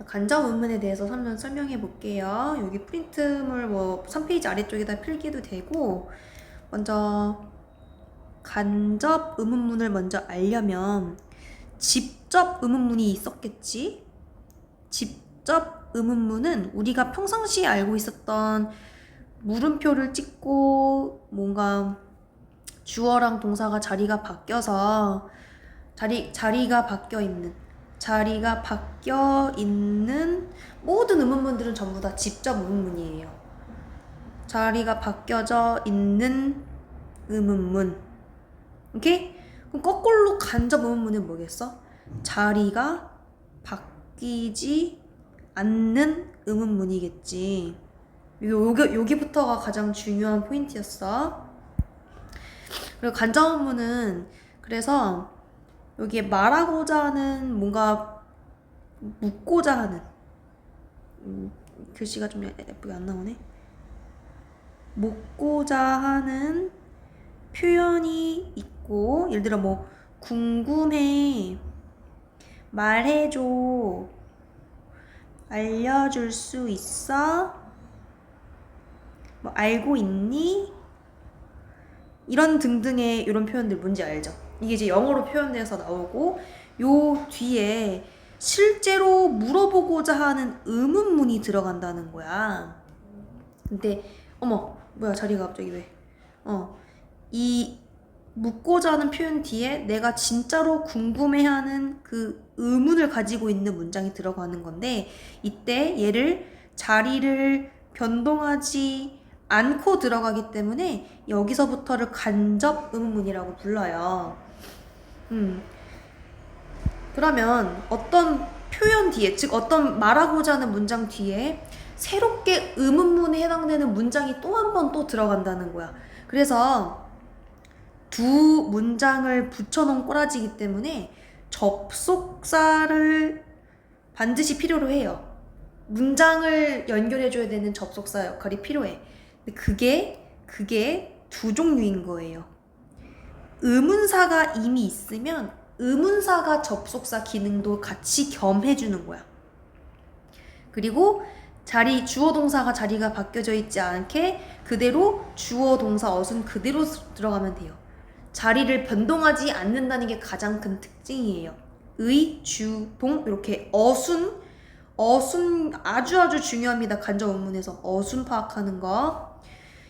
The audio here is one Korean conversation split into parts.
간접 의문에 대해서 한번 설명해 볼게요. 여기 프린트물 3페이지 아래쪽에다 필기도 되고, 먼저 간접 의문문을 먼저 알려면 직접 의문문이 있었겠지? 직접 의문문은 우리가 평상시에 알고 있었던 물음표를 찍고 뭔가 주어랑 동사가 자리가 바뀌어서 자리가 바뀌어 있는 모든 의문문들은 전부 다 직접 의문문이에요. 자리가 바뀌어져 있는 의문문. 오케이? 그럼 거꾸로 간접 의문문은 뭐겠어? 자리가 바뀌지 않는 의문문이겠지. 여기부터가 가장 중요한 포인트였어. 그리고 간접 의문문은 그래서 여기에 말하고자 하는 뭔가 묻고자 하는 글씨가 좀 예쁘게 안 나오네. 묻고자 하는 표현이 있고, 예를 들어 뭐 궁금해, 말해줘, 알려줄 수 있어, 뭐 알고 있니? 이런 등등의 이런 표현들 뭔지 알죠? 이게 이제 영어로 표현돼서 나오고, 요 뒤에 실제로 물어보고자 하는 의문문이 들어간다는 거야. 근데 어머 뭐야 자리가 갑자기 왜? 이 묻고자 하는 표현 뒤에 내가 진짜로 궁금해하는 그 의문을 가지고 있는 문장이 들어가는 건데, 이때 얘를 자리를 변동하지 않고 들어가기 때문에 여기서부터를 간접 의문문이라고 불러요. 그러면 어떤 표현 뒤에, 즉 어떤 말하고자 하는 문장 뒤에 새롭게 의문문에 해당되는 문장이 또 한 번 또 들어간다는 거야. 그래서 두 문장을 붙여놓은 꼬라지이기 때문에 접속사를 반드시 필요로 해요. 문장을 연결해줘야 되는 접속사 역할이 필요해. 근데 그게 두 종류인 거예요. 의문사가 이미 있으면 의문사가 접속사 기능도 같이 겸해주는 거야. 그리고 주어 동사가 자리가 바뀌어져 있지 않게 그대로 주어 동사 어순 그대로 들어가면 돼요. 자리를 변동하지 않는다는 게 가장 큰 특징이에요. 의, 주, 동 이렇게 어순 아주 중요합니다. 간접 의문에서 어순 파악하는 거.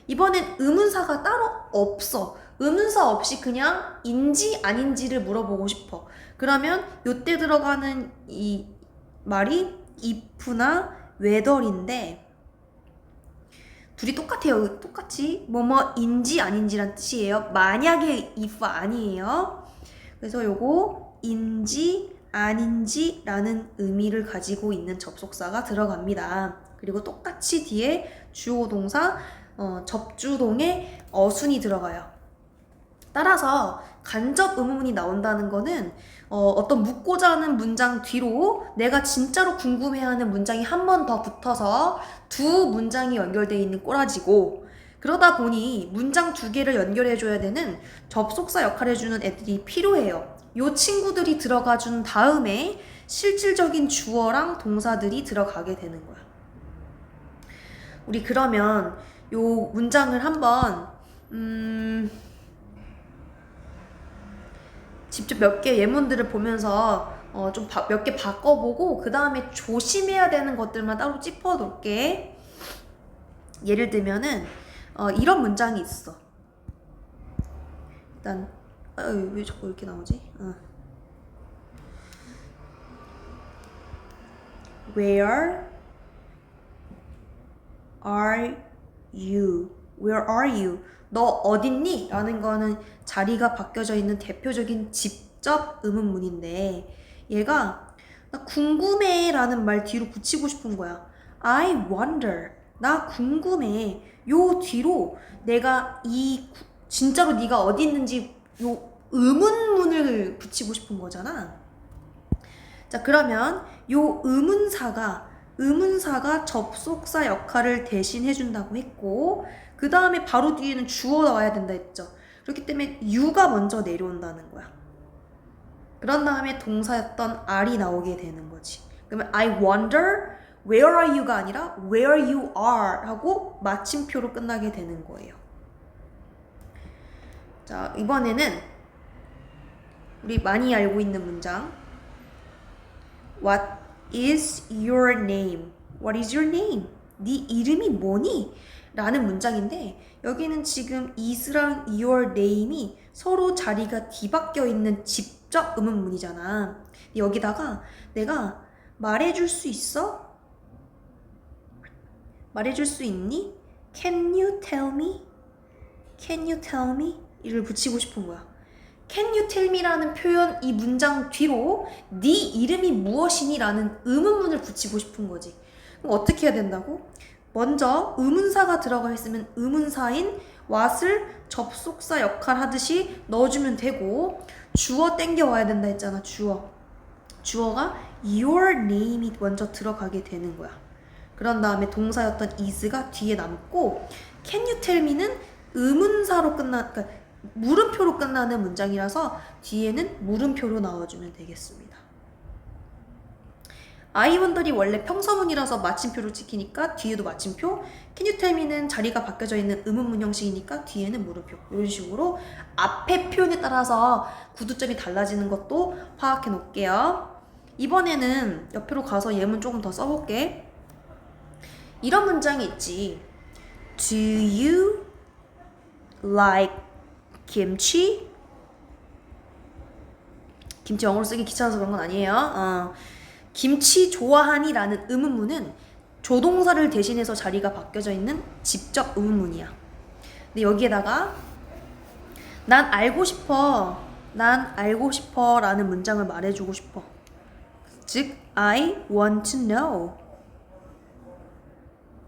이번엔 의문사가 따로 없어. 의문사 없이 그냥 인지 아닌지를 물어보고 싶어. 그러면 요때 들어가는 이 말이 if나 whether인데 둘이 똑같아요. 똑같이 뭐뭐인지 아닌지란 뜻이에요. 만약에 if 아니에요. 그래서 요거 인지 아닌지라는 의미를 가지고 있는 접속사가 들어갑니다. 그리고 똑같이 뒤에 주어 동사 접주동의 어순이 들어가요. 따라서 간접 의문문이 나온다는 거는 어떤 묻고자 하는 문장 뒤로 내가 진짜로 궁금해하는 문장이 한 번 더 붙어서 두 문장이 연결되어 있는 꼬라지고, 그러다 보니 문장 두 개를 연결해줘야 되는 접속사 역할을 해주는 애들이 필요해요. 요 친구들이 들어가 준 다음에 실질적인 주어랑 동사들이 들어가게 되는 거야. 우리 그러면 요 문장을 한번 직접 몇 개 예문들을 보면서 좀 몇 개 바꿔보고 그 다음에 조심해야 되는 것들만 따로 짚어놓을게. 예를 들면은 이런 문장이 있어. 일단 왜 자꾸 이렇게 나오지? Where are you? Where are you? 너 어딨니? 라는 거는 자리가 바뀌어져 있는 대표적인 직접 의문문인데, 얘가 나 궁금해 라는 말 뒤로 붙이고 싶은 거야. I wonder. 나 궁금해. 요 뒤로 내가 진짜로 네가 어디 있는지 요 의문문을 붙이고 싶은 거잖아. 자, 그러면 요 의문사가 접속사 역할을 대신 해준다고 했고, 그 다음에 바로 뒤에는 주어 나와야 된다 했죠. 그렇기 때문에 you가 먼저 내려온다는 거야. 그런 다음에 동사였던 are이 나오게 되는 거지. 그러면 I wonder where are you가 아니라 where you are 하고 마침표로 끝나게 되는 거예요. 자, 이번에는 우리 많이 알고 있는 문장. What is your name? What is your name? 네 이름이 뭐니? 라는 문장인데 여기는 지금 is랑 your name이 서로 자리가 뒤바뀌어 있는 직접 의문문이잖아. 여기다가 내가 말해줄 수 있어? 말해줄 수 있니? Can you tell me? Can you tell me? 이를 붙이고 싶은 거야. Can you tell me라는 표현 이 문장 뒤로 네 이름이 무엇이니? 라는 의문문을 붙이고 싶은 거지. 그럼 어떻게 해야 된다고? 먼저 의문사가 들어가 있으면 의문사인 what을 접속사 역할 하듯이 넣어주면 되고 주어 땡겨와야 된다 했잖아. 주어가 your name이 먼저 들어가게 되는 거야. 그런 다음에 동사였던 is가 뒤에 남고 can you tell me는 의문사로 그러니까 물음표로 끝나는 문장이라서 뒤에는 물음표로 나와주면 되겠습니다. I wonder이 원래 평서문이라서 마침표로 찍히니까 뒤에도 마침표, can you tell me는 자리가 바뀌어져 있는 의문문 형식이니까 뒤에는 물음표. 이런 식으로 앞에 표현에 따라서 구두점이 달라지는 것도 파악해 놓을게요. 이번에는 옆으로 가서 예문 조금 더 써볼게. 이런 문장이 있지. Do you like 김치? 김치 영어로 쓰기 귀찮아서 그런 건 아니에요. 김치 좋아하니? 라는 의문문은 조동사를 대신해서 자리가 바뀌어져 있는 직접 의문문이야. 근데 여기에다가 난 알고 싶어 라는 문장을 말해주고 싶어. 즉 I want to know.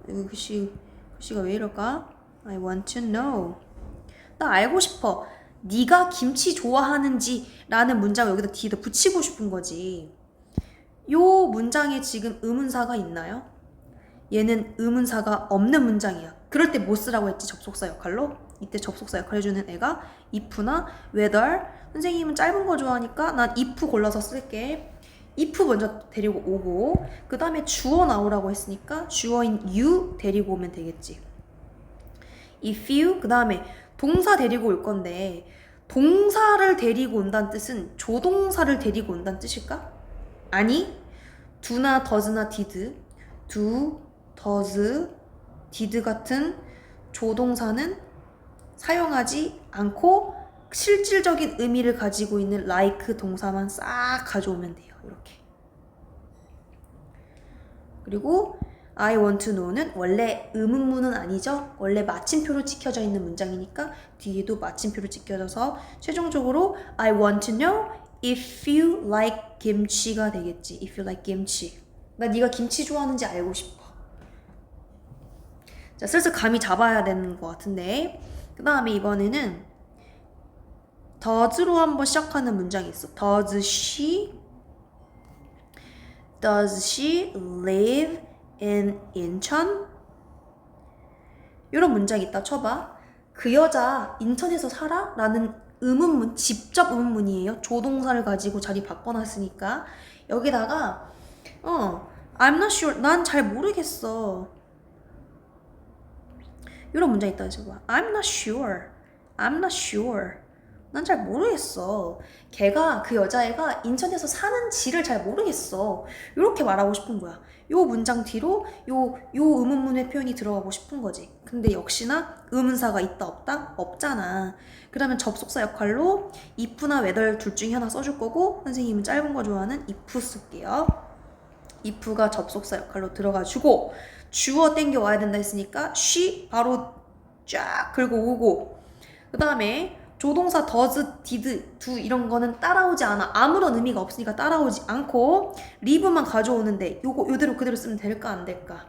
글씨가 왜 이럴까? I want to know. 나 알고 싶어. 네가 김치 좋아하는지 라는 문장을 여기다 뒤에다 붙이고 싶은 거지. 요 문장에 지금 의문사가 있나요? 얘는 의문사가 없는 문장이야. 그럴 때 뭐 쓰라고 했지? 접속사 역할로? 이때 접속사 역할 해주는 애가 if나 whether. 선생님은 짧은 거 좋아하니까 난 if 골라서 쓸게. if 먼저 데리고 오고 그 다음에 주어 나오라고 했으니까 주어인 you 데리고 오면 되겠지. if you 그 다음에 동사 데리고 올 건데 동사를 데리고 온다는 뜻은 조동사를 데리고 온다는 뜻일까? 아니, do나 does나 did, do, does, did 같은 조동사는 사용하지 않고 실질적인 의미를 가지고 있는 like 동사만 싹 가져오면 돼요. 이렇게. 그리고 I want to know는 원래 의문문은 아니죠. 원래 마침표로 찍혀져 있는 문장이니까 뒤에도 마침표로 찍혀져서 최종적으로 I want to know if you like 김치가 되겠지. If you like 김치. 나 네가 김치 좋아하는지 알고 싶어. 자, 슬슬 감이 잡아야 되는 것 같은데 그 다음에 이번에는 does로 한번 시작하는 문장이 있어. Does she live in 인천? 이런 문장이 있다 쳐봐. 그 여자 인천에서 살아? 라는 의문문, 직접 의문문이에요. 조동사를 가지고 자리 바꿔놨으니까 여기다가 I'm not sure, 난 잘 모르겠어. 이런 문장 있다 쳐봐. I'm not sure, 난 잘 모르겠어. 걔가 그 여자애가 인천에서 사는지를 잘 모르겠어. 이렇게 말하고 싶은 거야. 요 문장 뒤로 요 의문문의 표현이 들어가고 싶은 거지. 근데 역시나 의문사가 있다 없다? 없잖아. 그러면 접속사 역할로 if나 whether 둘 중에 하나 써줄 거고 선생님은 짧은 거 좋아하는 if 쓸게요. if가 접속사 역할로 들어가주고 주어 땡겨 와야 된다 했으니까 she 바로 쫙 긁어 오고 그 다음에 조동사 does, did, do 이런 거는 따라오지 않아. 아무런 의미가 없으니까 따라오지 않고 live만 가져오는데 요대로 그대로 쓰면 될까 안 될까?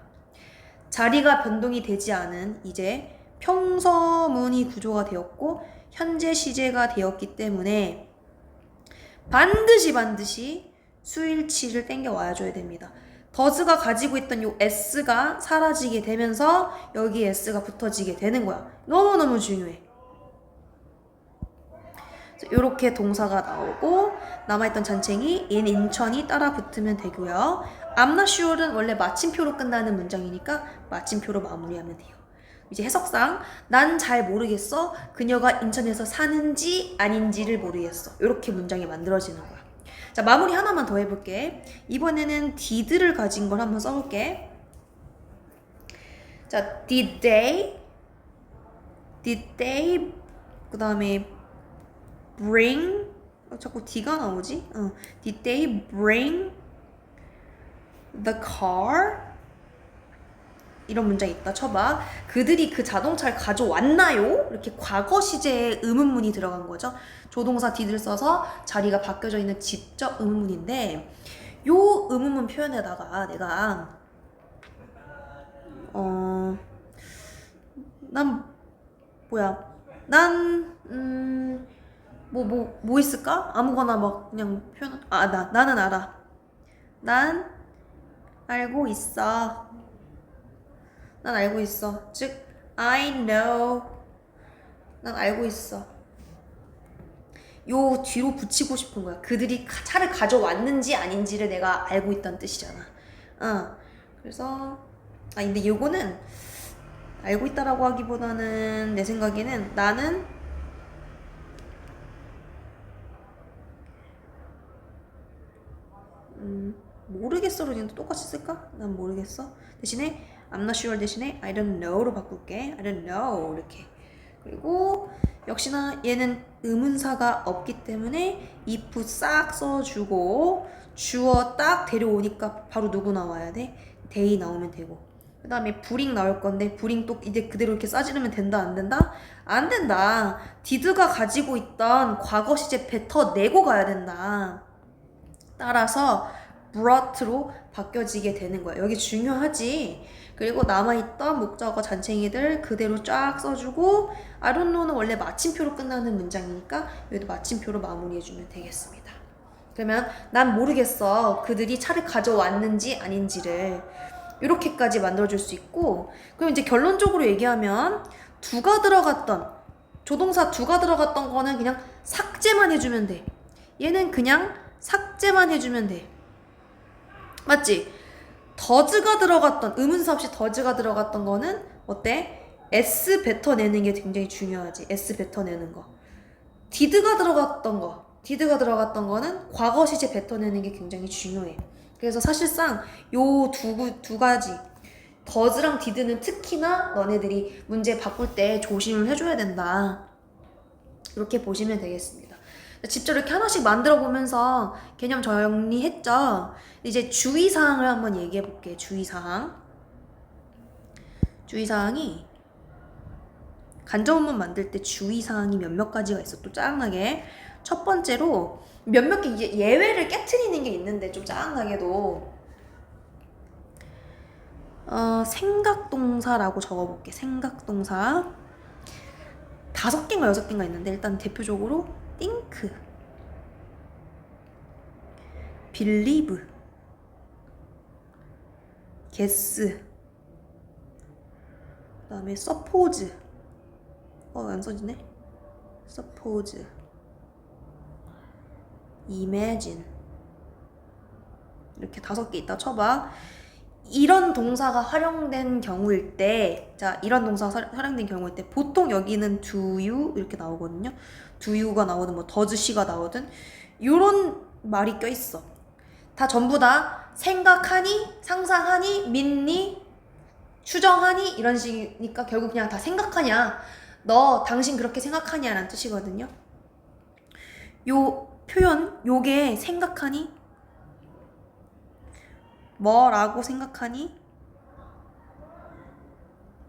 자리가 변동이 되지 않은 이제 평서문이 구조가 되었고 현재 시제가 되었기 때문에 반드시 수일치를 땡겨 와줘야 됩니다. does가 가지고 있던 요 s가 사라지게 되면서 여기 s가 붙어지게 되는 거야. 너무너무 중요해. 이렇게 동사가 나오고 남아있던 잔챙이 in 인천이 따라 붙으면 되고요. I'm not sure은 원래 마침표로 끝나는 문장이니까 마침표로 마무리하면 돼요. 이제 해석상 난 잘 모르겠어. 그녀가 인천에서 사는지 아닌지를 모르겠어. 이렇게 문장이 만들어지는 거야. 자, 마무리 하나만 더 해볼게. 이번에는 did를 가진 걸 한번 써볼게. 자, did they 그 다음에 bring 자꾸 D가 나오지? Did they bring the car? 이런 문장이 있다 쳐봐. 그들이 그 자동차를 가져왔나요? 이렇게 과거 시제에 의문문이 들어간 거죠. 조동사 did를 써서 자리가 바뀌어져 있는 직접 의문문인데 요 의문문 표현에다가 내가 뭐 있을까? 아무거나 막 그냥 표현. 나는 알아. 난 알고 있어. 난 알고 있어. 즉, I know. 난 알고 있어. 요 뒤로 붙이고 싶은 거야. 그들이 차를 가져왔는지 아닌지를 내가 알고 있다는 뜻이잖아. 그래서 근데 요거는 알고 있다라고 하기보다는 내 생각에는 나는 모르겠어로 똑같이 쓸까? 난 모르겠어. 대신에 I'm not sure 대신에 I don't know로 바꿀게. I don't know 이렇게. 그리고 역시나 얘는 의문사가 없기 때문에 if 싹 써주고 주어 딱 데려오니까 바로 누구 나와야 돼? they 나오면 되고. 그 다음에 bring 나올 건데 bring 또 이제 그대로 이렇게 싸지르면 된다 안 된다? 안 된다. did가 가지고 있던 과거 시제 뱉어 내고 가야 된다. 따라서 brought로 바뀌어지게 되는 거야. 여기 중요하지. 그리고 남아있던 목적어 잔챙이들 그대로 쫙 써주고 I don't know는 원래 마침표로 끝나는 문장이니까 여기도 마침표로 마무리해주면 되겠습니다. 그러면 난 모르겠어. 그들이 차를 가져왔는지 아닌지를 이렇게까지 만들어줄 수 있고 그럼 이제 결론적으로 얘기하면 조동사 두가 들어갔던 거는 그냥 삭제만 해주면 돼. 얘는 그냥 삭제만 해주면 돼. 맞지? 더즈가 들어갔던 의문사 없이 더즈가 들어갔던 거는 어때? S 뱉어내는 게 굉장히 중요하지. S 뱉어내는 거. did가 들어갔던 거는 과거 시제 뱉어내는 게 굉장히 중요해. 그래서 사실상 요 두 가지 더즈랑 did는 특히나 너네들이 문제 바꿀 때 조심을 해줘야 된다. 이렇게 보시면 되겠습니다. 직접 이렇게 하나씩 만들어 보면서 개념 정리했죠? 이제 주의사항을 한번 얘기해 볼게요. 주의사항이 간접문문 만들 때 주의사항이 몇몇 가지가 있어. 또 짜증나게. 첫 번째로 몇몇 개 이제 예외를 깨트리는 게 있는데 좀 짜증나게도 생각동사라고 적어볼게. 생각동사 5개인가 6개인가 있는데 일단 대표적으로 think, believe, guess, 그 다음에 suppose, 안 써지네. suppose, imagine 이렇게 5개 있다 쳐봐. 이런 동사가 활용된 경우일 때, 이런 동사가 활용된 경우일 때 보통 여기는 do you 이렇게 나오거든요. do you가 나오든 뭐 does she가 나오든 이런 말이 껴있어. 다 전부 다 생각하니, 상상하니, 믿니, 추정하니 이런 식이니까 결국 그냥 다 생각하냐, 당신 그렇게 생각하냐 라는 뜻이거든요. 요 표현, 요게 생각하니, 뭐라고 생각하니?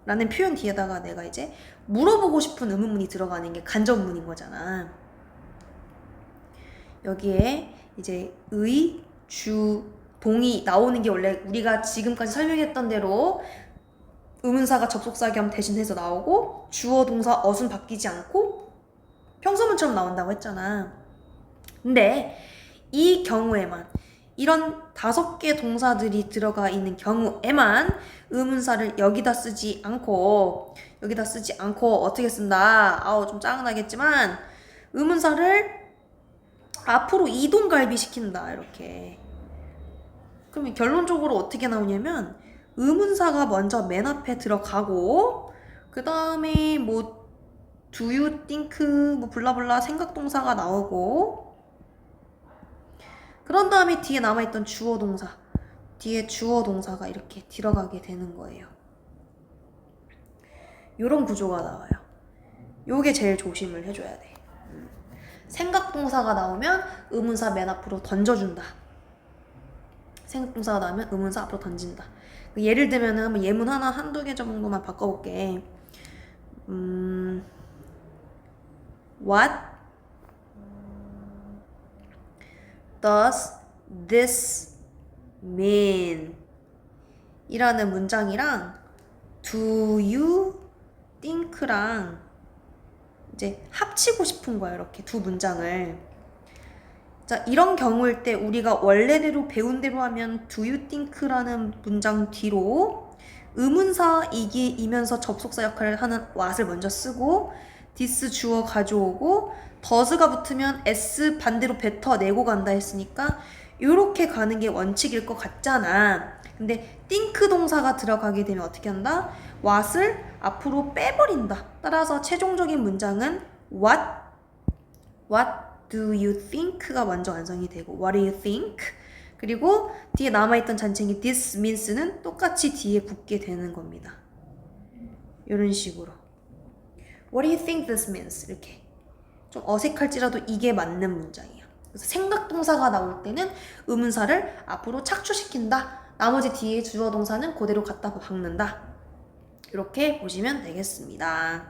라는 표현 뒤에다가 내가 이제 물어보고 싶은 의문문이 들어가는 게 간접문인 거잖아. 여기에 이제 의, 주, 동이 나오는 게 원래 우리가 지금까지 설명했던 대로 의문사가 접속사 겸 대신해서 나오고 주어, 동사, 어순 바뀌지 않고 평소문처럼 나온다고 했잖아. 근데 이 경우에만 이런 5개 동사들이 들어가 있는 경우에만 의문사를 여기다 쓰지 않고 어떻게 쓴다? 좀 짜증나겠지만 의문사를 앞으로 이동 갈비시킨다 이렇게. 그러면 결론적으로 어떻게 나오냐면 의문사가 먼저 맨 앞에 들어가고 그 다음에 뭐 do you think 뭐 블라블라 생각동사가 나오고 그런 다음에 뒤에 남아있던 주어동사 뒤에 주어동사가 이렇게 들어가게 되는 거예요. 요런 구조가 나와요. 요게 제일 조심을 해줘야 돼. 생각동사가 나오면 의문사 맨 앞으로 던져준다. 생각동사가 나오면 의문사 앞으로 던진다. 예를 들면 한번 예문 하나 한두 개 정도만 바꿔볼게. What does this mean? 이라는 문장이랑 do you think랑 이제 합치고 싶은 거야. 이렇게 두 문장을. 자, 이런 경우일 때 우리가 원래대로 배운 대로 하면 do you think라는 문장 뒤로 의문사이면서 접속사 역할을 하는 what을 먼저 쓰고 this 주어 가져오고 does가 붙으면 s 반대로 뱉어 내고 간다 했으니까 이렇게 가는 게 원칙일 것 같잖아. 근데 think 동사가 들어가게 되면 어떻게 한다? what을 앞으로 빼버린다. 따라서 최종적인 문장은 what do you think가 먼저 완성이 되고 what do you think? 그리고 뒤에 남아있던 잔챙이 this means는 똑같이 뒤에 붙게 되는 겁니다. 이런 식으로 what do you think this means? 이렇게 좀 어색할지라도 이게 맞는 문장이야. 그래서 생각동사가 나올 때는 의문사를 앞으로 착추시킨다. 나머지 뒤에 주어동사는 그대로 갖다 박는다. 이렇게 보시면 되겠습니다.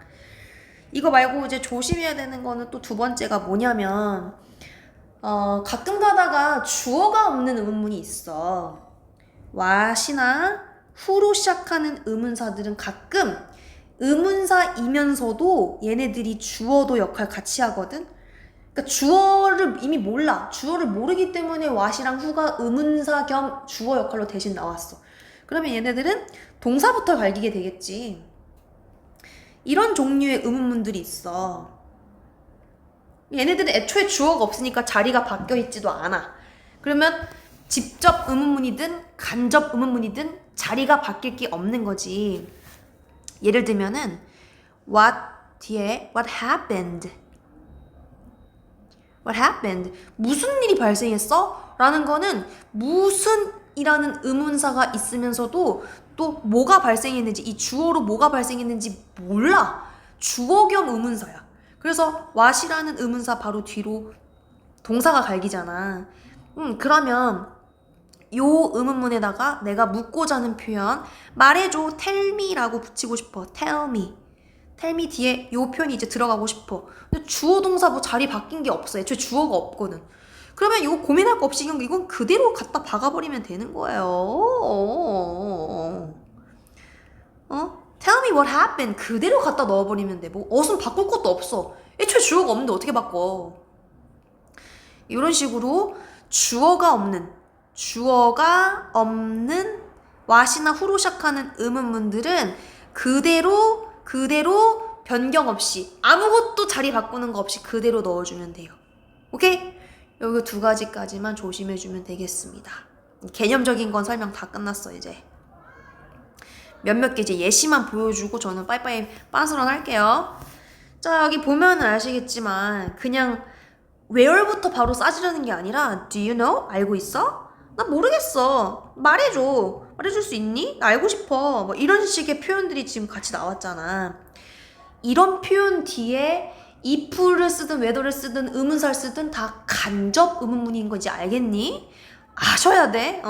이거 말고 이제 조심해야 되는 거는 또 두 번째가 뭐냐면 가끔 가다가 주어가 없는 의문문이 있어. what이나 who로 시작하는 의문사들은 가끔 의문사이면서도 얘네들이 주어도 역할 같이 하거든. 그러니까 주어를 이미 몰라. 주어를 모르기 때문에 what이랑 who가 의문사 겸 주어 역할로 대신 나왔어. 그러면 얘네들은 동사부터 갈기게 되겠지. 이런 종류의 의문문들이 있어. 얘네들은 애초에 주어가 없으니까 자리가 바뀌어 있지도 않아. 그러면 직접 의문문이든 간접 의문문이든 자리가 바뀔 게 없는 거지. 예를 들면은 what 뒤에 what happened? What happened? 무슨 일이 발생했어? 라는 거는 무슨 이라는 의문사가 있으면서도 또 뭐가 발생했는지 이 주어로 뭐가 발생했는지 몰라. 주어 겸 의문사야. 그래서 what이라는 의문사 바로 뒤로 동사가 갈기잖아. 그러면 요 의문문에다가 내가 묻고자 하는 표현 말해줘 tell me라고 붙이고 싶어. tell me. tell me 뒤에 요 표현이 이제 들어가고 싶어. 근데 주어 동사 뭐 자리 바뀐 게 없어. 애초에 주어가 없거든. 그러면 이거 고민할 거 없이 이건 그대로 갖다 박아버리면 되는 거예요. Tell me what happened. 그대로 갖다 넣어버리면 돼. 뭐 어순 바꿀 것도 없어. 애초에 주어가 없는데 어떻게 바꿔. 이런 식으로 주어가 없는 what이나 who로 시작하는 의문문들은 그대로 변경 없이 아무것도 자리 바꾸는 거 없이 그대로 넣어주면 돼요. 오케이? 여기 두 가지까지만 조심해주면 되겠습니다. 개념적인 건 설명 다 끝났어 이제. 몇몇 개 이제 예시만 보여주고 저는 빠이빠이 빤스런 할게요. 자, 여기 보면 아시겠지만 그냥 where부터 바로 싸지려는 게 아니라 do you know? 알고 있어? 나 모르겠어. 말해줄 수 있니? 나 알고 싶어. 뭐 이런 식의 표현들이 지금 같이 나왔잖아. 이런 표현 뒤에 if를 쓰든 whether를 쓰든 의문사를 쓰든 다 간접 의문문인 건지 알겠니? 아셔야 돼.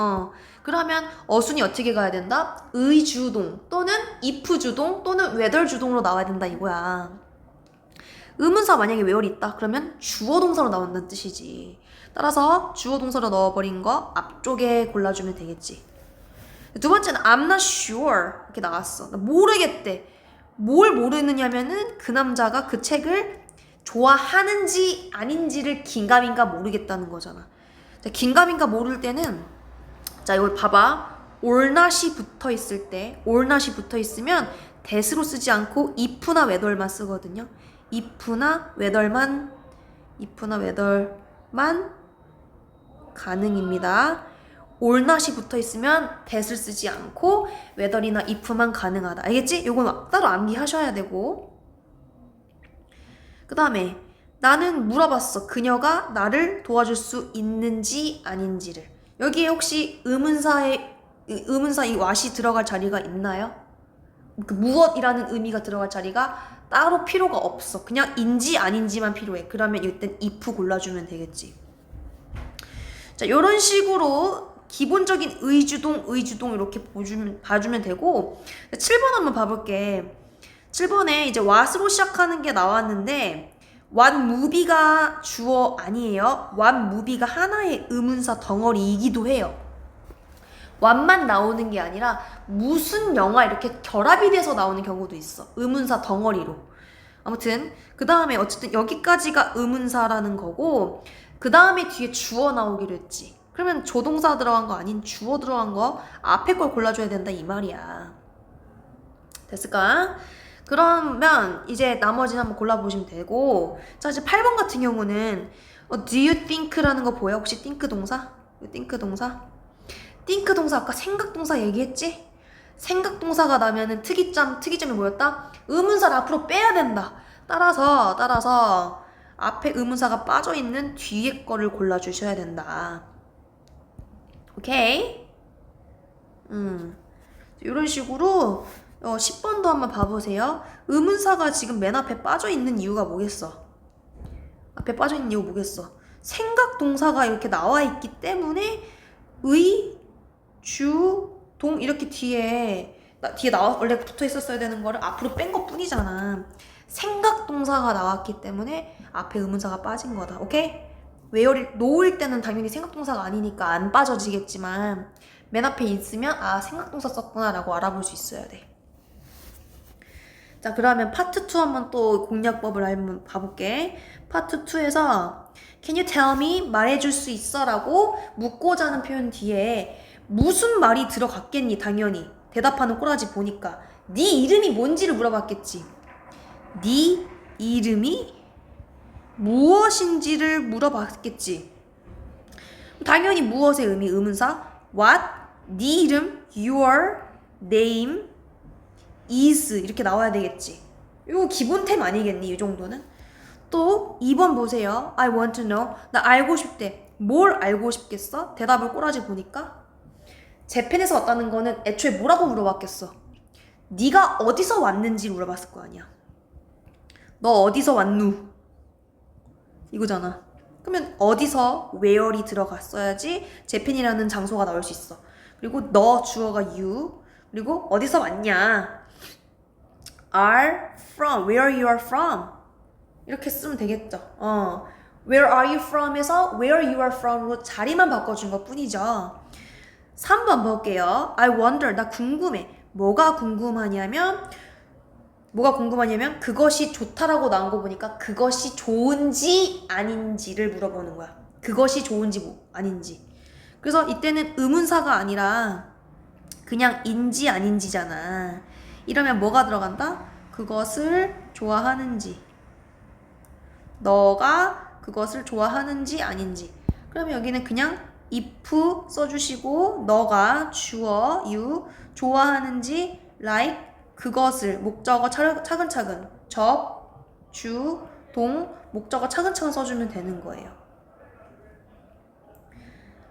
그러면 어순이 어떻게 가야 된다? 의주동 또는 if 주동 또는 whether 주동으로 나와야 된다 이거야. 의문사 만약에 where 있다 그러면 주어 동사로 나온다는 뜻이지. 따라서 주어 동사로 넣어버린 거 앞쪽에 골라주면 되겠지. 두 번째는 I'm not sure 이렇게 나왔어. 나 모르겠대. 뭘 모르느냐면은 그 남자가 그 책을 좋아하는지 아닌지를 긴가민가 모르겠다는 거잖아. 자, 긴가민가 모를 때는 자, 이걸 봐봐. 올낫이 붙어 있을 때 올낫이 붙어 있으면 that으로 쓰지 않고 if나 whether만 쓰거든요. if나 whether만 if나 whether만 가능입니다. or not이 붙어있으면 that을 쓰지 않고 whether이나 if만 가능하다. 알겠지? 요건 따로 암기하셔야 되고. 그 다음에 나는 물어봤어. 그녀가 나를 도와줄 수 있는지 아닌지를. 여기에 혹시 의문사 이 what이 들어갈 자리가 있나요? 그 무엇이라는 의미가 들어갈 자리가 따로 필요가 없어. 그냥 인지 아닌지만 필요해. 그러면 이땐 if 골라주면 되겠지. 자, 이런 식으로 기본적인 의주동 이렇게 봐주면 되고. 7번 한번 봐볼게. 7번에 이제 what으로 시작하는 게 나왔는데 what movie가 주어 아니에요. what movie가 하나의 의문사 덩어리이기도 해요. what만 나오는 게 아니라 무슨 영화 이렇게 결합이 돼서 나오는 경우도 있어. 의문사 덩어리로. 아무튼 그 다음에 어쨌든 여기까지가 의문사라는 거고 그 다음에 뒤에 주어 나오기로 했지. 그러면 조동사 들어간 거 아닌 주어 들어간 거 앞에 걸 골라줘야 된다 이 말이야. 됐을까? 그러면 이제 나머지는 한번 골라보시면 되고. 자, 이제 8번 같은 경우는 do you think라는 거 보여? 혹시 think 동사? think 동사? think 동사 아까 생각 동사 얘기했지? 생각 동사가 나면은 특이점이 뭐였다? 의문사를 앞으로 빼야 된다. 따라서 앞에 의문사가 빠져있는 뒤에 거를 골라주셔야 된다. 오케이? 이런 식으로 10번도 한번 봐보세요. 의문사가 지금 맨 앞에 빠져있는 이유가 뭐겠어? 앞에 빠져있는 이유가 뭐겠어? 생각 동사가 이렇게 나와있기 때문에 의, 주, 동 이렇게 뒤에 원래 붙어 있었어야 되는 거를 앞으로 뺀 것 뿐이잖아. 생각 동사가 나왔기 때문에 앞에 의문사가 빠진 거다. 오케이? where를 놓을 때는 당연히 생각 동사가 아니니까 안 빠져지겠지만 맨 앞에 있으면 아 생각 동사 썼구나 라고 알아볼 수 있어야 돼. 자, 그러면 파트 2 한번 또 공략법을 한번 봐볼게. 파트 2에서 Can you tell me? 말해줄 수 있어? 라고 묻고자 하는 표현 뒤에 무슨 말이 들어갔겠니? 당연히 대답하는 꼬라지 보니까 네 이름이 뭔지를 물어봤겠지. 네 이름이 무엇인지를 물어봤겠지. 당연히 무엇의 의미? 의문사 what? 네 이름 your name is 이렇게 나와야 되겠지. 이거 기본템 아니겠니? 이 정도는. 또 2번 보세요. I want to know. 나 알고 싶대. 뭘 알고 싶겠어? 대답을 꼬라지 보니까 재팬에서 왔다는 거는 애초에 뭐라고 물어봤겠어? 네가 어디서 왔는지 물어봤을 거 아니야. 너 어디서 왔누? 이거잖아. 그러면 어디서 where이 들어갔어야지 재팬이라는 장소가 나올 수 있어. 그리고 너 주어가 you. 그리고 어디서 왔냐? are from. Where you are from. 이렇게 쓰면 되겠죠. Where are you from에서 where you are from으로 자리만 바꿔준 것 뿐이죠. 3번 볼게요. I wonder. 나 궁금해. 뭐가 궁금하냐면 그것이 좋다라고 나온 거 보니까 그것이 좋은지 아닌지를 물어보는 거야. 그것이 좋은지 아닌지. 그래서 이때는 의문사가 아니라 그냥 인지 아닌지잖아. 이러면 뭐가 들어간다? 그것을 좋아하는지. 너가 그것을 좋아하는지 아닌지. 그러면 여기는 그냥 if 써주시고 너가 주어 you 좋아하는지 like 그것을 목적어 차근차근 접, 주, 동 목적어 차근차근 써주면 되는 거예요.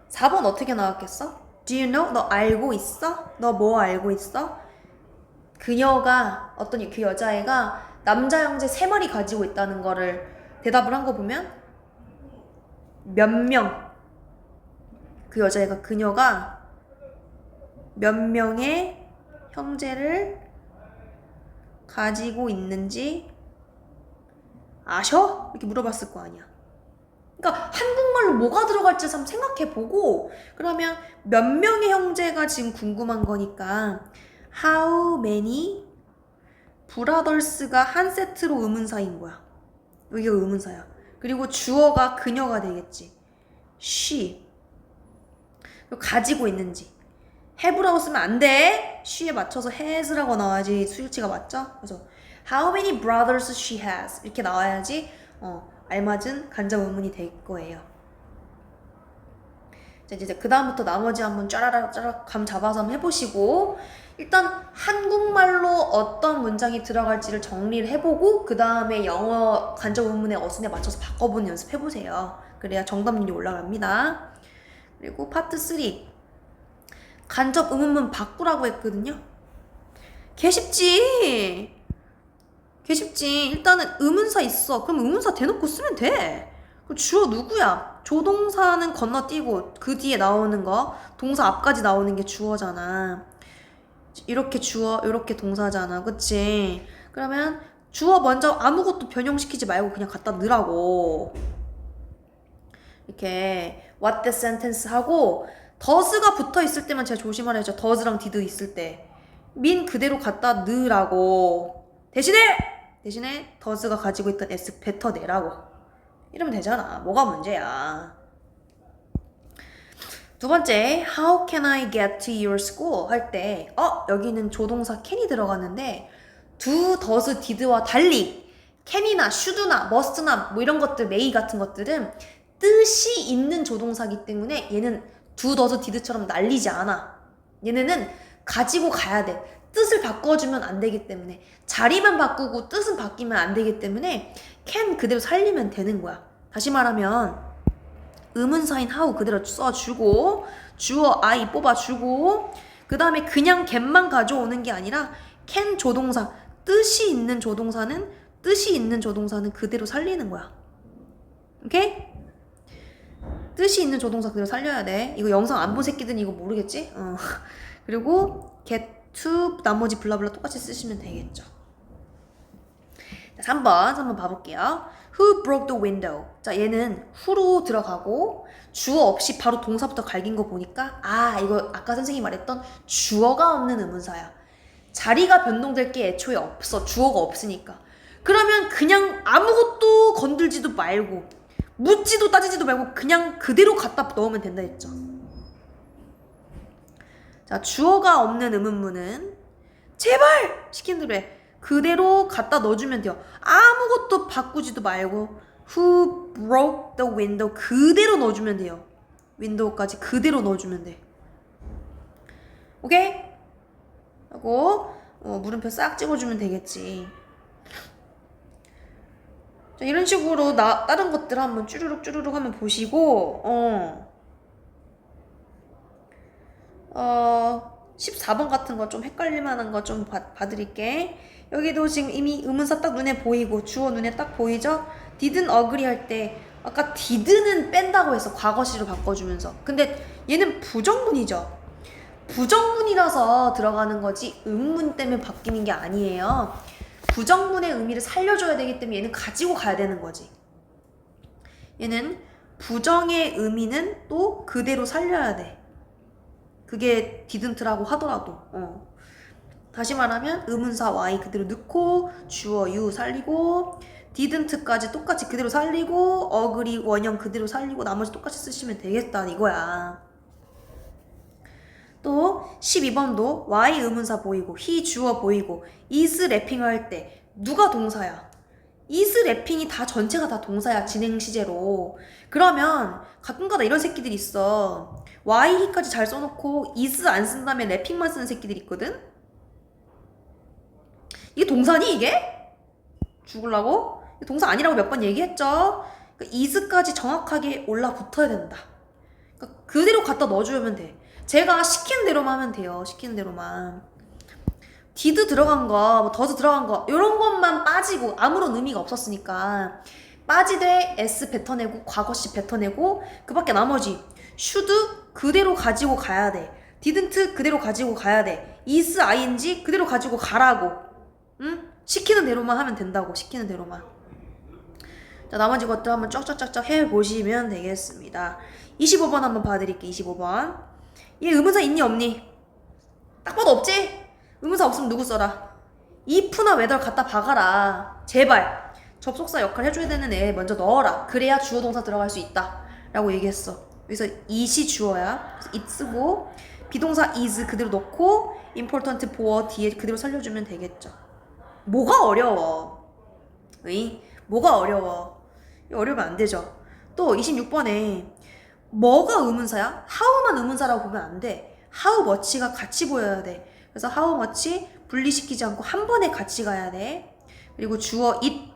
4번 어떻게 나왔겠어? Do you know? 너 알고 있어? 너 뭐 알고 있어? 그녀가 어떤 그 여자애가 남자 형제 3마리 가지고 있다는 거를 대답을 한 거 보면 몇 명? 그녀가 몇 명의 형제를 가지고 있는지 아셔? 이렇게 물어봤을 거 아니야. 그러니까 한국말로 뭐가 들어갈지 한번 생각해보고 그러면 몇 명의 형제가 지금 궁금한 거니까 How many brothers가 한 세트로 의문사인 거야. 여기가 의문사야. 그리고 주어가 그녀가 되겠지. she. 가지고 있는지. have라고 쓰면 안 돼. she에 맞춰서 has라고 나와야지 수일치가 맞죠? 그래서 how many brothers she has 이렇게 나와야지 알맞은 간접 의문이 될 거예요. 자, 이제 그 다음부터 나머지 한번 짜라락 감 잡아서 한번 해보시고 일단 한국말로 어떤 문장이 들어갈지를 정리를 해보고 그 다음에 영어 간접 의문의 어순에 맞춰서 바꿔보는 연습 해보세요. 그래야 정답률이 올라갑니다. 그리고 파트 3 간접 의문문 바꾸라고 했거든요. 개 쉽지. 일단은 의문사 있어. 그럼 의문사 대놓고 쓰면 돼. 그럼 주어 누구야? 조동사는 건너뛰고 그 뒤에 나오는 거 동사 앞까지 나오는 게 주어잖아. 이렇게 주어 이렇게 동사잖아. 그치? 그러면 주어 먼저 아무것도 변형시키지 말고 그냥 갖다 넣으라고. 이렇게 what the sentence 하고 does가 붙어 있을 때만 제가 조심하래죠. does랑 did 있을 때 민 그대로 갖다 넣으라고. 대신에 does가 가지고 있던 s 뱉어내라고. 이러면 되잖아. 뭐가 문제야. 두 번째, how can I get to your school? 할 때 여기는 조동사 can이 들어가는데 do, does, did와 달리 can이나 should나 must나 뭐 이런 것들, may 같은 것들은 뜻이 있는 조동사기 때문에 얘는 do, does, did처럼 날리지 않아. 얘네는 가지고 가야 돼. 뜻을 바꿔주면 안 되기 때문에 자리만 바꾸고 뜻은 바뀌면 안 되기 때문에 can 그대로 살리면 되는 거야. 다시 말하면 의문사인 how 그대로 써주고 주어 I 뽑아주고 그 다음에 그냥 get만 가져오는 게 아니라 can 조동사 뜻이 있는 조동사는 그대로 살리는 거야. 오케이? 뜻이 있는 조동사 그대로 살려야 돼. 이거 영상 안 본 새끼들은 이거 모르겠지? 그리고 get to 나머지 블라블라 똑같이 쓰시면 되겠죠. 자, 3번 봐볼게요. Who broke the window? 자, 얘는 who로 들어가고 주어 없이 바로 동사부터 갈긴 거 보니까 이거 아까 선생님이 말했던 주어가 없는 의문사야. 자리가 변동될 게 애초에 없어. 주어가 없으니까. 그러면 그냥 아무것도 건들지도 말고 묻지도 따지지도 말고 그냥 그대로 갖다 넣으면 된다 했죠. 자, 주어가 없는 의문문은 제발 시키는 대로 해. 그대로 갖다 넣어주면 돼요. 아무것도 바꾸지도 말고 Who broke the window 그대로 넣어주면 돼요. 윈도우까지 그대로 넣어주면 돼. 오케이? 하고 물음표 싹 찍어주면 되겠지. 자, 이런 식으로 다른 것들 한번 쭈르륵 한번 보시고 14번 같은 거 좀 헷갈릴 만한 거 좀 봐드릴게. 여기도 지금 이미 의문사 딱 눈에 보이고 주어 눈에 딱 보이죠? didn't agree 할 때 아까 did는 뺀다고 해서 과거시로 바꿔주면서 근데 얘는 부정문이죠. 부정문이라서 들어가는 거지 의문 때문에 바뀌는 게 아니에요. 부정문의 의미를 살려줘야 되기 때문에 얘는 가지고 가야 되는 거지. 얘는 부정의 의미는 또 그대로 살려야 돼. 그게 didn't라고 하더라도 다시 말하면 의문사 y 그대로 넣고 주어 you 살리고 didn't까지 똑같이 그대로 살리고 agree 원형 그대로 살리고 나머지 똑같이 쓰시면 되겠다 이거야. 또 12번도 y 의문사 보이고 he 주어 보이고 is 래핑을 할 때 누가 동사야? is 래핑이 다 전체가 다 동사야 진행 시제로. 그러면 가끔가다 이런 새끼들이 있어. y he까지 잘 써놓고 is 안 쓴 다음에 래핑만 쓰는 새끼들이 있거든. 이게 동사니 이게? 죽을라고? 동사 아니라고 몇 번 얘기했죠. 그러니까 is까지 정확하게 올라붙어야 된다. 그러니까 그대로 갖다 넣어주면 돼. 제가 시키는 대로만 하면 돼요. 시키는 대로만. did 들어간 거, 뭐 does 들어간 거 이런 것만 빠지고 아무런 의미가 없었으니까 빠지되 s 뱉어내고 과거시 뱉어내고 그 밖에 나머지 should 그대로 가지고 가야 돼. didn't 그대로 가지고 가야 돼. is ing 그대로 가지고 가라고. 응? 시키는 대로만 하면 된다고. 시키는 대로만. 자, 나머지 것들 한번 쫙쫙쫙쫙 해보시면 되겠습니다. 25번 한번 봐드릴게요. 25번. 얘 의문사 있니 없니? 딱 봐도 없지? 의문사 없으면 누구 써라? if나 whether 갖다 박아라. 제발. 접속사 역할 해줘야 되는 애 먼저 넣어라. 그래야 주어 동사 들어갈 수 있다. 라고 얘기했어. 그래서 it이 주어야. 그래서 it 쓰고 비동사 is 그대로 넣고 important for 뒤에 그대로 살려주면 되겠죠. 뭐가 어려워? 뭐가 어려워? 어려우면 안 되죠. 또 26번에 뭐가 의문사야? how만 의문사라고 보면 안 돼. how much가 같이 보여야 돼. 그래서 how much 분리시키지 않고 한 번에 같이 가야 돼. 그리고 주어 it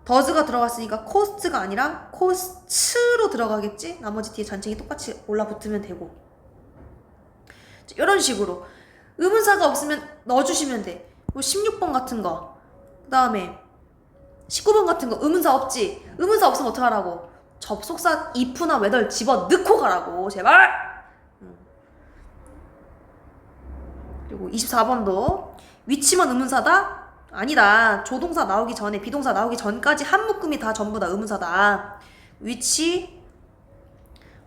does가 들어갔으니까 cost가 아니라 cost로 들어가겠지? 나머지 뒤에 잔챙이 똑같이 올라붙으면 되고. 이런 식으로 의문사가 없으면 넣어주시면 돼. 16번 같은 거, 그 다음에 19번 같은 거 의문사 없지? 의문사 없으면 어떡하라고? 접속사 if나 whether 집어넣고 가라고 제발. 그리고 24번도 위치만 의문사다? 아니다. 조동사 나오기 전에 비동사 나오기 전까지 한 묶음이 다 전부 다 의문사다. 위치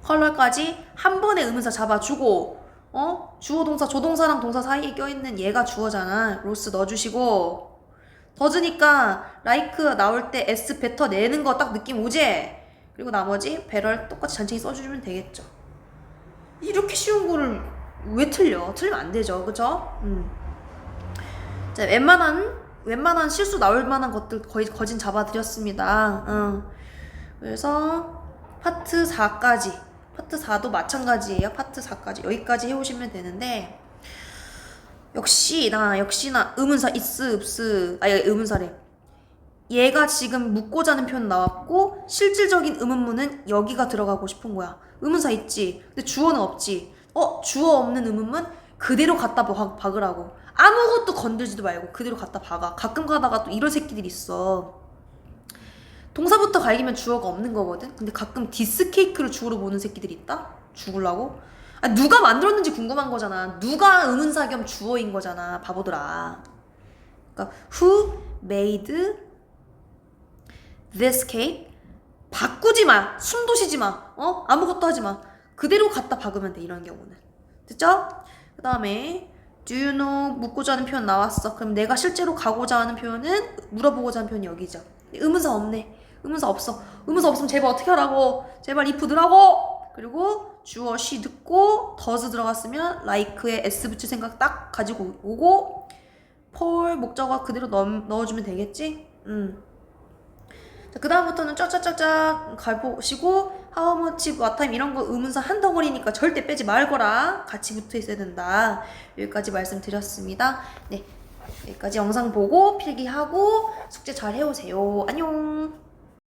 컬러까지 한 번에 의문사 잡아주고 주어 동사 조동사랑 동사 사이에 껴있는 얘가 주어잖아. 로스 넣어주시고 더즈니까 like 나올 때 s better 내는 거 딱 느낌 오지? 그리고 나머지 better 똑같이 잔챙이 써주면 되겠죠. 이렇게 쉬운 거를 왜 틀려? 틀리면 안 되죠. 그쵸? 자, 웬만한 실수 나올 만한 것들 거의 거진 잡아드렸습니다. 그래서 파트 4까지 파트 4도 마찬가지예요. 파트 4까지 여기까지 해오시면 되는데 역시나 의문사 is, 읍스 의문사래. 얘가 지금 묻고자 하는 표현 나왔고 실질적인 의문문은 여기가 들어가고 싶은 거야. 의문사 있지. 근데 주어는 없지. 주어 없는 의문문 그대로 갖다 박으라고. 아무것도 건들지도 말고 그대로 갖다 박아. 가끔 가다가 또 이런 새끼들이 있어. 동사부터 갈기면 주어가 없는 거거든. 근데 가끔 디스케이크를 주어로 보는 새끼들이 있다? 죽을라고? 누가 만들었는지 궁금한 거잖아. 누가 의문사 겸 주어인 거잖아. 바보들아. 그러니까 who made this cake? 바꾸지 마. 숨도 쉬지 마. 아무것도 하지 마. 그대로 갖다 박으면 돼. 이런 경우는. 됐죠? 그 다음에 do you know 묻고자 하는 표현 나왔어. 그럼 내가 실제로 가고자 하는 표현은 물어보고자 하는 표현이 여기죠. 의문사 없네. 의문사 없어. 의문사 없으면 제발 어떻게 하라고. 제발 if 넣으라고. 그리고 주어 she 듣고 does 들어갔으면 like에 s 붙일 생각 딱 가지고 오고 for 목적어 그대로 넣어주면 되겠지? 자, 그 다음부터는 쫙쫙쫙쫙 가보시고 how much, what time 이런 거 의문사 한 덩어리니까 절대 빼지 말거라. 같이 붙어 있어야 된다. 여기까지 말씀드렸습니다. 네, 여기까지 영상 보고 필기하고 숙제 잘 해오세요. 안녕.